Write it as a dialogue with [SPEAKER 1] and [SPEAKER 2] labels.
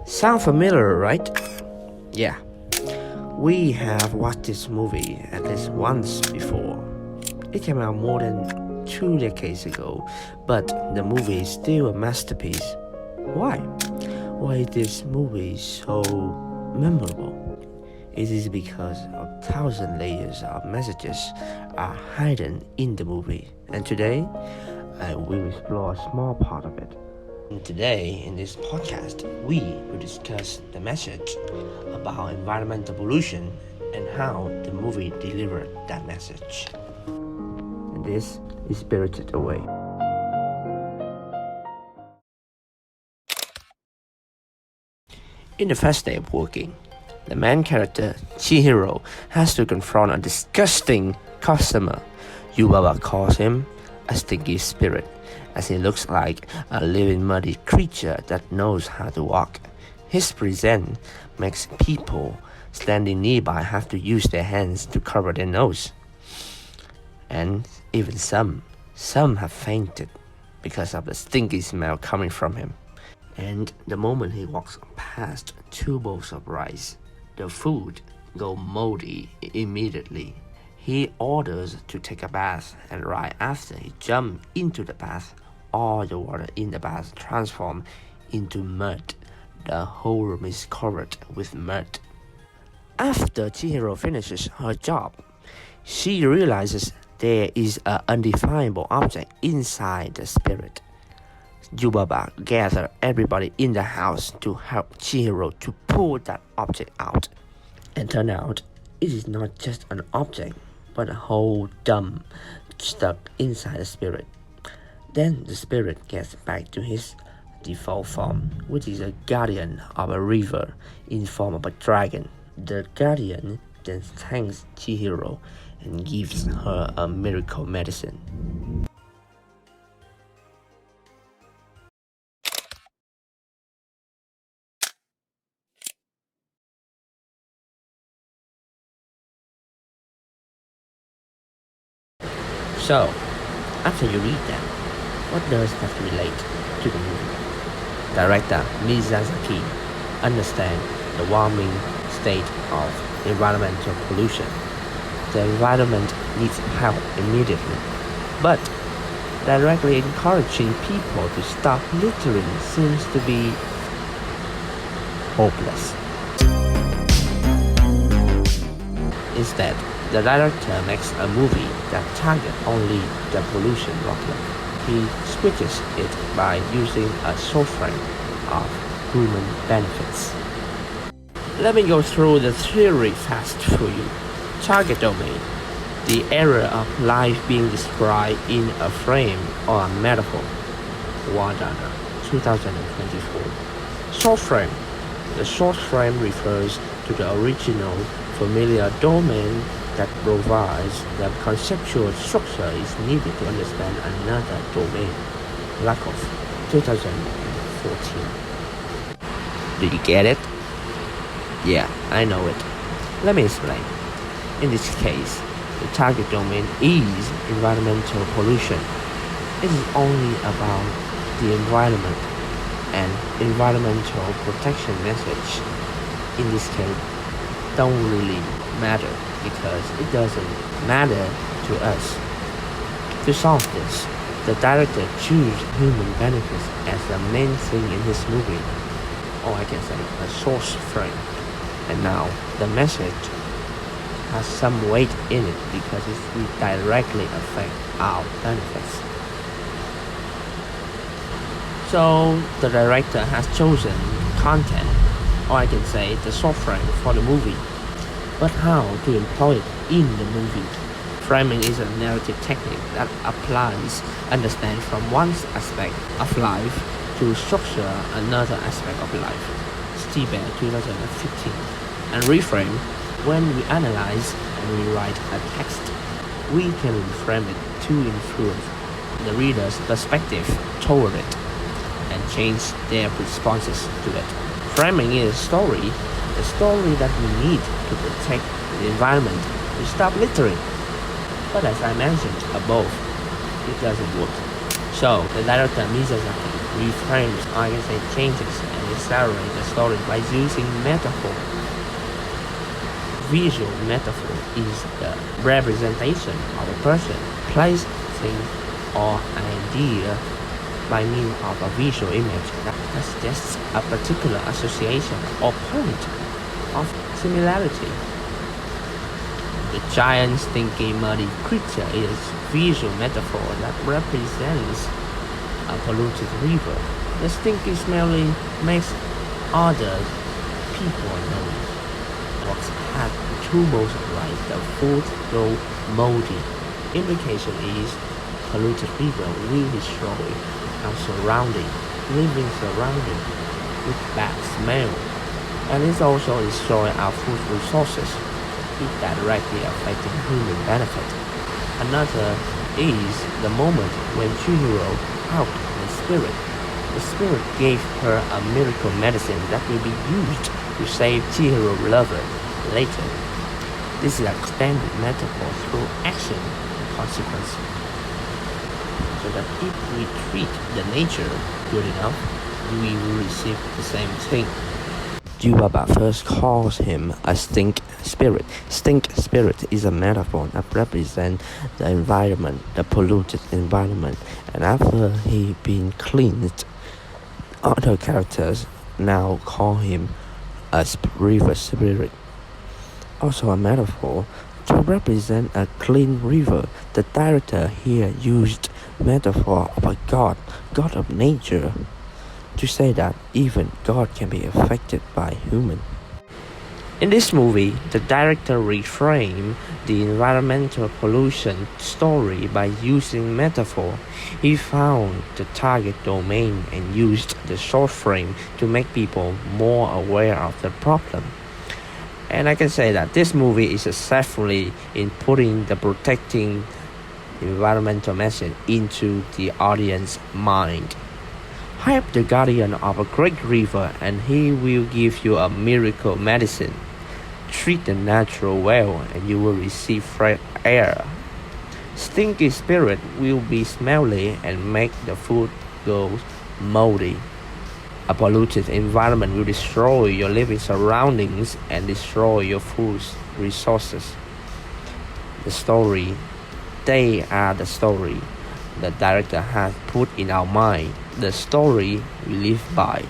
[SPEAKER 1] Sound familiar, right? Yeah. We have watched this movie at least once before. It came out more than 2 decades ago, but the movie is still a masterpiece. Why? Why is this movie so memorable? It is because of 1,000 layers of messages are hidden in the movie, and today I will explore a small part of it. And today, in this podcast, we will discuss the message about environmental pollution and how the movie delivered that message. And this is Spirited Away. In the first day of working, the main character, Chihiro, has to confront a disgusting customer. Yubaba calls him a stinky spirit, as he looks like a living muddy creature that knows how to walk. His presence makes people standing nearby have to use their hands to cover their nose. And even some have fainted because of the stinky smell coming from him. And the moment he walks past 2 bowls of rice, the food go moldy immediately. He orders to take a bath, and right after he jumps into the bath, all the water in the bath transforms into mud. The whole room is covered with mud. After Chihiro finishes her job, she realizes there is an undefinable object inside the spirit. Yubaba gathers everybody in the house to help Chihiro to pull that object out. And turns out, it is not just an object, but a whole dump stuck inside the spirit. Then the spirit gets back to his default form, which is a guardian of a river in form of a dragon. The guardian then thanks Chihiro and gives her a miracle medicine. So, after you read that, what does that relate to the movie? Director Miyazaki understands the warming state of environmental pollution. The environment needs help immediately, but directly encouraging people to stop littering seems to be hopeless. Instead, the director makes a movie that targets only the pollution problem. He switches it by using a soft frame of human benefits. Let me go through the theory fast for you. Target domain, the area of life being described in a frame or a metaphor. Wadana, 2024. Soft frame. The soft frame refers to the original familiar domain that provides the conceptual structure is needed to understand another domain. Lakoff, 2014. Do you get it? Yeah, I know it. Let me explain. In this case, the target domain is environmental pollution. It is only about the environment and environmental protection message. In this case, don't really matter because it doesn't matter to us. To solve this, the director chose human benefits as the main thing in his movie, or I can say a source frame. And now the message has some weight in it because it will directly affect our benefits. So the director has chosen content, or I can say the soft frame for the movie. But how to employ it in the movie? Framing is a narrative technique that applies understand from one aspect of life to structure another aspect of life. Steve 2015. And reframe, when we analyze and rewrite a text, we can reframe it to influence the reader's perspective toward it and change their responses to it. Framing is a story that we need to protect the environment to stop littering. But as I mentioned above, it doesn't work. So the director Miyazaki reframes, I can say changes and accelerate the story by using metaphor. Visual metaphor is the representation of a person, place, thing, or idea by means of a visual image that suggests a particular association or point of similarity. The giant stinky muddy creature is a visual metaphor that represents a polluted river. The stinky smelly makes other people know what's happened too most like the food go moldy. Implication is polluted river will destroy our living surrounding with bad smell, and it's also destroy our food resources, it directly affecting human benefit. Another is the moment when Chihiro helped the spirit. The spirit gave her a miracle medicine that will be used to save Chihiro's lover later. This is a extended metaphor through action and consequence. So that if we treat the nature good enough, we will receive the same thing. Yubaba first calls him a stink spirit. Stink spirit is a metaphor that represents the environment, the polluted environment, and after he been cleansed, other characters now call him a river spirit. Also a metaphor to represent a clean river. The director here used metaphor of a god of nature, to say that even God can be affected by human. In this movie, the director reframed the environmental pollution story by using metaphor. He found the target domain and used the short frame to make people more aware of the problem. And I can say that this movie is successfully in putting the protecting environmental message into the audience's mind. Help the guardian of a great river and he will give you a miracle medicine. Treat the natural well and you will receive fresh air. Stinky spirit will be smelly and make the food go moldy. A polluted environment will destroy your living surroundings and destroy your food resources. They are the story the director has put in our mind, the story we live by.